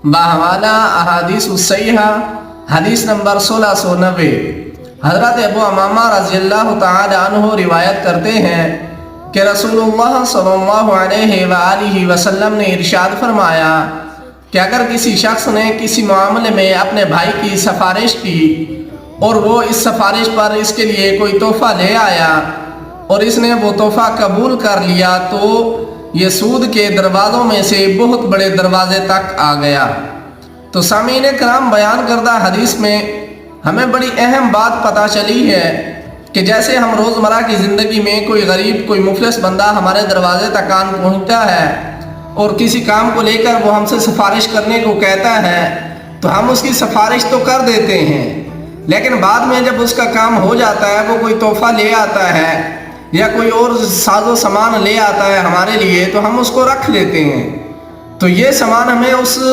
बाहवाला अहादीस सहीहा हदीस नंबर 1690। हज़रत अबू उमामा रज़ियल्लाहु ताला अन्हु रिवायत करते हैं कि रसूलुल्लाह सल्लल्लाहु अलैहि वसल्लम ने इरशाद फरमाया कि अगर किसी शख्स ने किसी मामले में अपने भाई की सिफारिश की और वो इस सिफारिश पर इसके लिए कोई तोहफ़ा ले आया और इसने वो तोहफ़ा कबूल कर लिया तो ये सूद के दरवाज़ों में से बहुत बड़े दरवाज़े तक आ गया। तो सामीन कराम, बयान करदा हदीस में हमें बड़ी अहम बात पता चली है कि जैसे हम रोज़मर्रा की ज़िंदगी में कोई गरीब, कोई मुफलिस बंदा हमारे दरवाज़े तक आन पहुँचता है और किसी काम को लेकर वो हमसे सिफारिश करने को कहता है तो हम उसकी सिफारिश तो कर देते हैं, लेकिन बाद में जब उसका काम हो जाता है, वो कोई तोहफ़ा ले आता है या कोई और साजो सामान ले आता है हमारे लिए, तो हम उसको रख लेते हैं। तो ये सामान हमें उस